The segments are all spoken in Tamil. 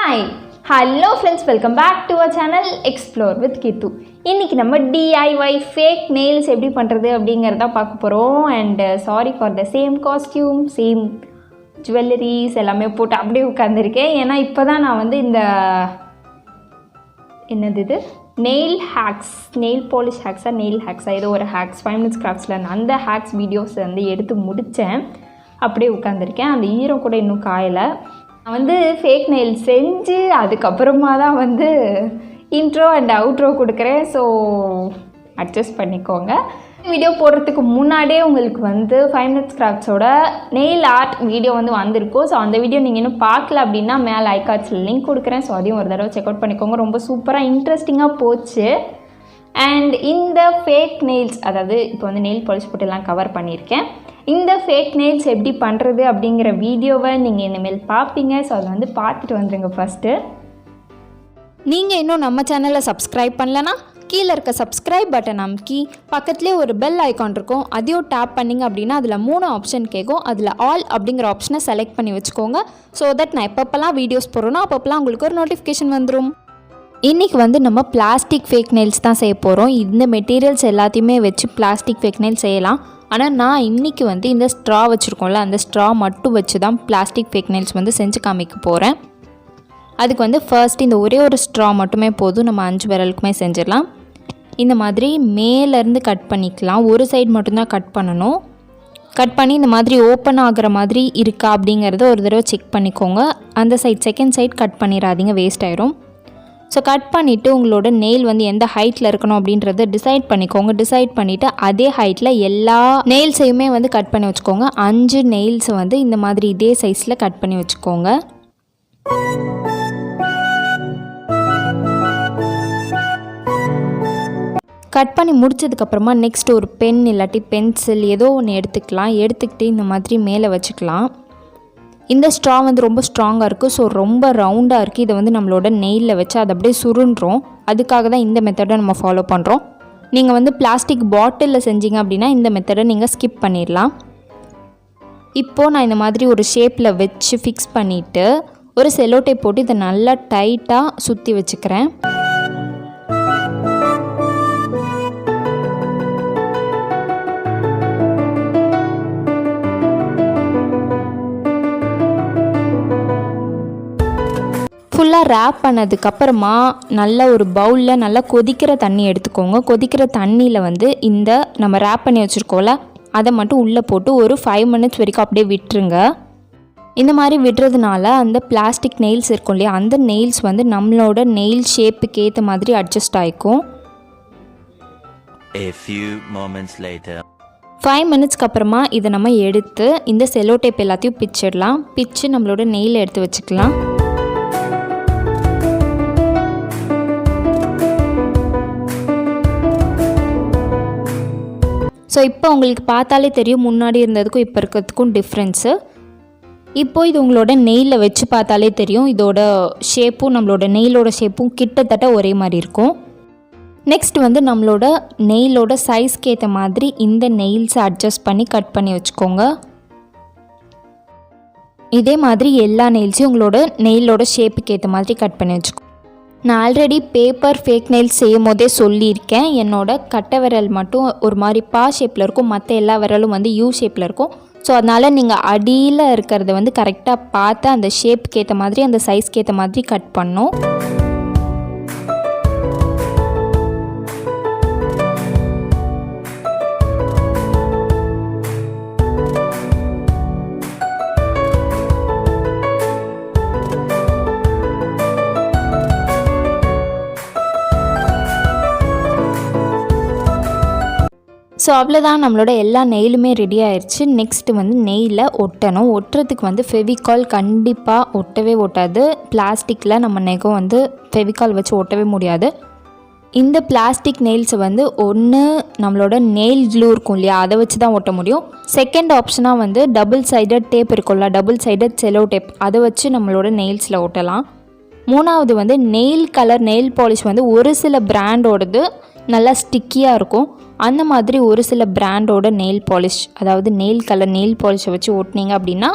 Hi! Hello friends, welcome back to our channel Explore with Keerthu. இன்னைக்கு நம்ம DIY fake nails எப்படி பண்றது அப்படிங்கறத பார்க்க போறோம். And sorry for the same costume, same jewelries எல்லாமே போட்டு அப்படியே உட்கார்ந்திருக்கேன். ஏனா இப்போதான் நான் வந்து இந்த என்னது இது nail hacks, nail polish hacks nail hacks ஏதோ ஒரு hacks 5 minutes craftsல அந்த hacks videos வந்து எடுத்து முடிச்சேன். அப்படியே உட்கார்ந்திருக்கேன். அந்த ஈரம் கூட இன்னும் காயல. நான் வந்து ஃபேக் நெயில் செஞ்சு அதுக்கப்புறமா தான் வந்து இன்ட்ரோ அண்ட் அவுட்ரோ கொடுக்குறேன். ஸோ அட்ஜஸ்ட் பண்ணிக்கோங்க. வீடியோ போடுறதுக்கு முன்னாடியே உங்களுக்கு வந்து 5 minutes கிராஃப்ட்ஸோட நெயில் ஆர்ட் வீடியோ வந்து வந்திருக்கும். ஸோ அந்த வீடியோ நீங்கள் இன்னும் பார்க்கல அப்படின்னா மேலே ஐகார்ட்ஸில் லிங்க் கொடுக்குறேன். ஸோ அதையும் ஒரு தடவை செக் அவுட் பண்ணிக்கோங்க. ரொம்ப சூப்பராக இன்ட்ரெஸ்டிங்காக போச்சு. அண்ட் இந்த ஃபேக் நெயில்ஸ், அதாவது இப்போ வந்து நெயில் பாலிஷ் போட்டு எல்லாம் கவர் பண்ணியிருக்கேன். இந்த ஃபேக் நெயில்ஸ் எப்படி பண்ணுறது அப்படிங்கிற வீடியோவை நீங்கள் இனிமேல் பார்ப்பீங்க. ஸோ அதை வந்து பார்த்துட்டு வந்துடுங்க. ஃபஸ்ட்டு நீங்கள் இன்னும் நம்ம சேனலை சப்ஸ்கிரைப் பண்ணலன்னா கீழே இருக்க சப்ஸ்கிரைப் பட்டன் அமுக்கி பக்கத்துலேயே ஒரு பெல் ஐக்கான் இருக்கும், அதையும் டேப் பண்ணிங்க அப்படின்னா அதில் 3 ஆப்ஷன் கேட்கும். அதில் ஆல் அப்படிங்கிற ஆப்ஷனை செலக்ட் பண்ணி வச்சுக்கோங்க. ஸோ தட் நான் எப்பப்பெல்லாம் வீடியோஸ் போடுறோன்னா அப்பப்பெல்லாம் உங்களுக்கு ஒரு நோட்டிஃபிகேஷன் வந்துடும். இன்றைக்கி வந்து நம்ம பிளாஸ்டிக் ஃபேக் நெயில்ஸ் தான் செய்ய போகிறோம். இந்த மெட்டீரியல்ஸ் எல்லாத்தையுமே வச்சு பிளாஸ்டிக் ஃபேக் நெயில் செய்யலாம். ஆனால் நான் இன்றைக்கி வந்து இந்த ஸ்ட்ரா வச்சுருக்கோம்ல, அந்த ஸ்ட்ரா மட்டும் வச்சு தான் பிளாஸ்டிக் ஃபேக் நெயில்ஸ் வந்து செஞ்சு காமிக்க போகிறேன். அதுக்கு வந்து ஃபர்ஸ்ட் இந்த ஒரே ஒரு ஸ்ட்ரா மட்டுமே போதும். நம்ம 5 விரலுக்குமே செஞ்சிடலாம். இந்த மாதிரி மேலேருந்து கட் பண்ணிக்கலாம். ஒரு சைடு மட்டும்தான் கட் பண்ணணும். கட் பண்ணி இந்த மாதிரி ஓப்பன் ஆகிற மாதிரி இருக்கா அப்படிங்கிறத ஒரு தடவை செக் பண்ணிக்கோங்க. அந்த சைட் செகண்ட் சைட் கட் பண்ணிடாதீங்க, வேஸ்ட் ஆயிரும். ஸோ கட் பண்ணிவிட்டு உங்களோட நெயில் வந்து எந்த ஹைட்டில் இருக்கணும் அப்படின்றத டிசைட் பண்ணிக்கோங்க. டிசைட் பண்ணிவிட்டு அதே ஹைட்டில் எல்லா நெயில்ஸையுமே வந்து கட் பண்ணி வச்சுக்கோங்க. 5 நெயில்ஸை வந்து இந்த மாதிரி இதே சைஸில் கட் பண்ணி வச்சுக்கோங்க. கட் பண்ணி முடிச்சதுக்கப்புறமா நெக்ஸ்ட் ஒரு பென் இல்லாட்டி பென்சில் ஏதோ ஒன்று எடுத்துக்கலாம். எடுத்துக்கிட்டு இந்த மாதிரி மேலே வச்சுக்கலாம். இந்த ஸ்ட்ரா வந்து ரொம்ப ஸ்ட்ராங்காக இருக்குது. ஸோ ரொம்ப ரவுண்டாக இருக்குது. இதை வந்து நம்மளோட நெயிலில் வச்சு அதை அப்படியே சுருண்டுறோம். அதுக்காக தான் இந்த மெத்தடை நம்ம ஃபாலோ பண்ணுறோம். நீங்கள் வந்து பிளாஸ்டிக் பாட்டிலில் செஞ்சீங்க அப்படின்னா இந்த மெத்தடை நீங்கள் ஸ்கிப் பண்ணிடலாம். இப்போது நான் இந்த மாதிரி ஒரு ஷேப்பில் வச்சு ஃபிக்ஸ் பண்ணிவிட்டு ஒரு செல்லோ டேப் போட்டு இதை நல்லா டைட்டாக சுற்றி வச்சுக்கிறேன். ஃபுல்லாக ரேப் பண்ணதுக்கப்புறமா நல்ல ஒரு பவுலில் நல்லா கொதிக்கிற தண்ணி எடுத்துக்கோங்க. கொதிக்கிற தண்ணியில் வந்து இந்த நம்ம ரேப் பண்ணி வச்சுருக்கோம்ல அதை மட்டும் உள்ளே போட்டு ஒரு 5 minutes வரைக்கும் அப்படியே விட்டுருங்க. இந்த மாதிரி விடுறதுனால அந்த பிளாஸ்டிக் நெயில்ஸ் இருக்கும் இல்லையா, அந்த நெயில்ஸ் வந்து நம்மளோட நெயில் ஷேப்புக்கு ஏற்ற மாதிரி அட்ஜஸ்ட் ஆகிக்கும். 5 minutesக்கு அப்புறமா இதை நம்ம எடுத்து இந்த செல்லோ டேப் எல்லாத்தையும் பிச்சிடலாம். பிச்சு நம்மளோட நெயில் எடுத்து வச்சுக்கலாம். ஸோ இப்போ உங்களுக்கு பார்த்தாலே தெரியும் முன்னாடி இருந்ததுக்கும் இப்போ இருக்கிறதுக்கும் டிஃப்ரென்ஸு. இப்போது இது உங்களோட நெயிலில் வச்சு பார்த்தாலே தெரியும். இதோட ஷேப்பும் நம்மளோட நெயிலோட ஷேப்பும் கிட்டத்தட்ட ஒரே மாதிரி இருக்கும். நெக்ஸ்ட் வந்து நம்மளோட நெயிலோட சைஸ்க்கு ஏற்ற மாதிரி இந்த நெயில்ஸை அட்ஜஸ்ட் பண்ணி கட் பண்ணி வச்சுக்கோங்க. இதே மாதிரி எல்லா நெயில்ஸையும் உங்களோட நெயிலோட ஷேப்புக்கு ஏற்ற மாதிரி கட் பண்ணி வச்சுக்கோங்க. நான் ஆல்ரெடி பேப்பர் ஃபேக் நெயில்ஸ் செய்யும் போதே சொல்லியிருக்கேன். என்னோடய கட்டை விரல் மட்டும் ஒரு மாதிரி பா ஷேப்பில் இருக்கும், மற்ற எல்லா விரலும் வந்து யூ ஷேப்பில் இருக்கும். ஸோ அதனால் நீங்கள் அடியில் இருக்கிறத வந்து கரெக்டாக பார்த்து அந்த ஷேப்புக்கு ஏற்ற மாதிரி அந்த சைஸ்க்கு ஏற்ற மாதிரி கட் பண்ணணும். ஸோ அவ்வளோதான், நம்மளோட எல்லா நெயிலுமே ரெடி ஆயிடுச்சு. நெக்ஸ்ட்டு வந்து நெயிலை ஒட்டணும். ஒட்டுறதுக்கு வந்து ஃபெவிகால் கண்டிப்பாக ஒட்டவே ஒட்டாது. பிளாஸ்டிக்கில் நம்ம நெகம் வந்து ஃபெவிகால் வச்சு ஒட்டவே முடியாது. இந்த பிளாஸ்டிக் நெயில்ஸை வந்து ஒன்று நம்மளோட நெயில் க்ளூ இருக்கும் இல்லையா, அதை வச்சு தான் ஒட்ட முடியும். செகண்ட் ஆப்ஷனாக வந்து டபுள் சைடட் டேப் இருக்கும்ல, டபுள் சைடட் செல்லோ டேப், அதை வச்சு நம்மளோட நெயில்ஸில் ஒட்டலாம். மூணாவது வந்து நெயில் கலர் நெயில் பாலிஷ் வந்து ஒரு சில பிராண்டோடது நல்லா ஸ்டிக்கியாக இருக்கும். அந்த மாதிரி ஒரு சில பிராண்டோட நெயில் பாலிஷ், அதாவது நெயில் கலர் நெயில் பாலிஷை வச்சு ஒட்டினீங்க அப்படின்னா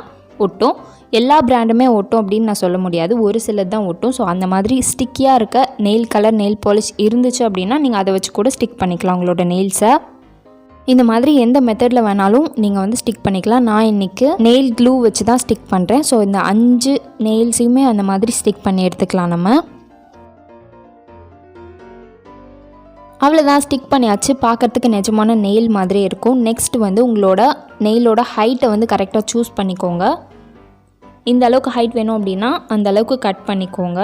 ஒட்டும். எல்லா பிராண்டுமே ஒட்டும் அப்படின்னு நான் சொல்ல முடியாது, ஒரு சிலது தான் ஒட்டும். ஸோ அந்த மாதிரி ஸ்டிக்கியாக இருக்க நெயில் கலர் நெயில் பாலிஷ் இருந்துச்சு அப்படின்னா நீங்கள் அதை வச்சு கூட ஸ்டிக் பண்ணிக்கலாம் உங்களோட நெயில்ஸை. இந்த மாதிரி எந்த மெத்தடில் வேணாலும் நீங்கள் வந்து ஸ்டிக் பண்ணிக்கலாம். நான் இன்றைக்கி நெயில் க்ளூ வச்சு தான் ஸ்டிக் பண்ணுறேன். ஸோ இந்த 5 நெயில்ஸையுமே அந்த மாதிரி ஸ்டிக் பண்ணி எடுத்துக்கலாம் நம்ம. அவ்வளோதான், ஸ்டிக் பண்ணியாச்சு. பார்க்குறதுக்கு நிஜமான நெயில் மாதிரி இருக்கும். நெக்ஸ்ட் வந்து உங்களோட நெயிலோட ஹைட்டை வந்து கரெக்டாக சூஸ் பண்ணிக்கோங்க. இந்த அளவுக்கு ஹைட் வேணும் அப்படின்னா அந்த அளவுக்கு கட் பண்ணிக்கோங்க.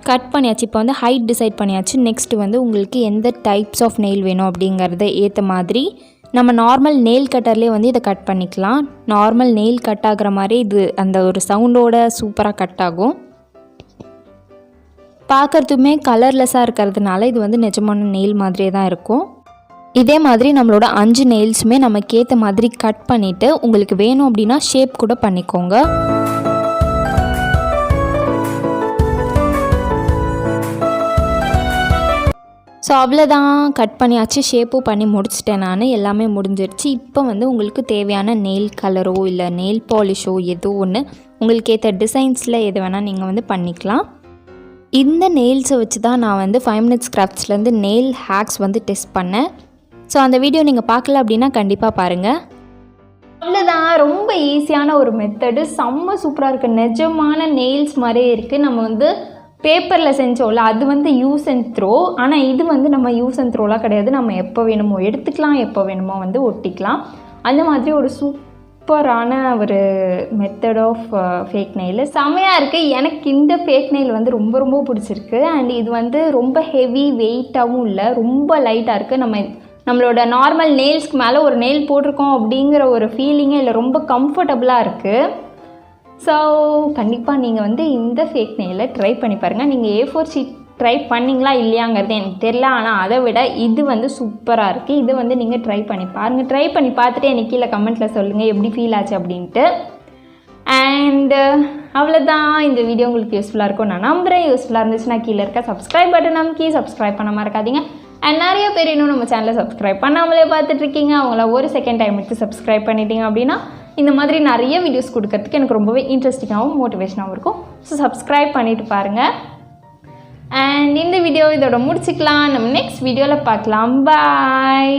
கட் பண்ணியாச்சு. இப்போ வந்து ஹைட் டிசைட் பண்ணியாச்சு. நெக்ஸ்ட் வந்து உங்களுக்கு எந்த டைப்ஸ் ஆஃப் நெயில் வேணும் அப்படிங்கிறத ஏற்ற மாதிரி நம்ம நார்மல் நெயில் கட்டர்லேயே வந்து இதை கட் பண்ணிக்கலாம். நார்மல் நெயில் கட் ஆகிற மாதிரி இது அந்த ஒரு சவுண்டோட சூப்பராக கட் ஆகும். பார்க்குறதுமே கலர்லெஸ்ஸாக இருக்கிறதுனால இது வந்து நிஜமான நெயில் மாதிரியே தான் இருக்கும். இதே மாதிரி நம்மளோட 5 நெயில்ஸுமே நமக்கு ஏற்ற மாதிரி கட் பண்ணிவிட்டு உங்களுக்கு வேணும் அப்படின்னா ஷேப் கூட பண்ணிக்கோங்க. ஸோ அவ்வளோதான், கட் பண்ணியாச்சு, ஷேப்பும் பண்ணி முடிச்சிட்டேன் நான். எல்லாமே முடிஞ்சிருச்சு. இப்போ வந்து உங்களுக்கு தேவையான நெயில் கலரோ இல்லை நெயில் பாலிஷோ ஏதோ ஒன்று உங்களுக்கு ஏற்ற டிசைன்ஸில் எது வேணால் நீங்கள் வந்து பண்ணிக்கலாம். இந்த நெயில்ஸை வச்சு தான் நான் வந்து 5 minutes கிராஃப்ட்ஸ்லேருந்து நெயில் ஹேக்ஸ் வந்து டெஸ்ட் பண்ணேன். ஸோ அந்த வீடியோ நீங்கள் பார்க்கல அப்படின்னா கண்டிப்பாக பாருங்கள். அவ்வளோதான், ரொம்ப ஈஸியான ஒரு மெத்தடு, செம்ம சூப்பராக இருக்குது. நிஜமான நெயில்ஸ் மாதிரியே இருக்குது. நம்ம வந்து பேப்பரில் செஞ்சோம்ல அது வந்து யூஸ் அண்ட் த்ரோ, ஆனால் இது வந்து நம்ம யூஸ் அண்ட் த்ரோலாம் கிடையாது. நம்ம எப்போ வேணுமோ எடுத்துக்கலாம், எப்போ வேணுமோ வந்து ஒட்டிக்கலாம். அந்த மாதிரி ஒரு சூப்பரான ஒரு மெத்தட் ஆஃப் ஃபேக் நெயில் செமையாக இருக்குது. எனக்கு இந்த ஃபேக் நெயில் வந்து ரொம்ப ரொம்ப பிடிச்சிருக்கு. அண்ட் இது வந்து ரொம்ப ஹெவி வெயிட்டாகவும் இல்லை, ரொம்ப லைட்டாக இருக்குது. நம்மளோட நார்மல் நெயில்ஸ்க்கு மேலே ஒரு நெயில் போட்டிருக்கோம் அப்படிங்கிற ஒரு ஃபீலிங்கே இல்லை, ரொம்ப கம்ஃபர்டபுளாக இருக்குது. ஸோ கண்டிப்பாக நீங்கள் வந்து இந்த ஃபேக் நெயிலை ட்ரை பண்ணி பாருங்கள். நீங்கள் A4 ஷீட் ட்ரை பண்ணிங்களா இல்லையாங்கிறது எனக்கு தெரியல, ஆனால் அதை விட இது வந்து சூப்பராக இருக்குது. இது வந்து நீங்கள் ட்ரை பண்ணி பாருங்கள். ட்ரை பண்ணி பார்த்துட்டு எனக்கு கீழே கமெண்ட்டில் சொல்லுங்கள் எப்படி ஃபீல் ஆச்சு அப்படின்ட்டு. அண்டு அவ்வளோதான், இந்த வீடியோ உங்களுக்கு யூஸ்ஃபுல்லாக இருக்கும் நான் நம்புகிறேன். யூஸ்ஃபுல்லாக இருந்துச்சுன்னா கீழே இருக்க சப்ஸ்கிரைப் பட்டன் நமக்கு சப்ஸ்கிரைப் பண்ண மறக்காதீங்க. அண்ட் நிறைய பேர் இன்னும் நம்ம சேனலை சப்ஸ்கிரைப் பண்ணாமலே பார்த்துட்ருக்கீங்க. அவங்கள ஒரு செகண்ட் டைம் எடுத்து சப்ஸ்கிரைப் பண்ணிட்டீங்க அப்படின்னா இந்த மாதிரி நிறைய வீடியோஸ் கொடுக்கறதுக்கு எனக்கு ரொம்பவே இன்ட்ரெஸ்டிங்காகவும் மோட்டிவேஷனாகவும் இருக்கும். ஸோ சப்ஸ்கிரைப் பண்ணிவிட்டு பாருங்கள். அண்ட் இந்த வீடியோ இதோட முடிச்சுக்கலாம். நம்ம நெக்ஸ்ட் வீடியோவில் பார்க்கலாம். பாய்.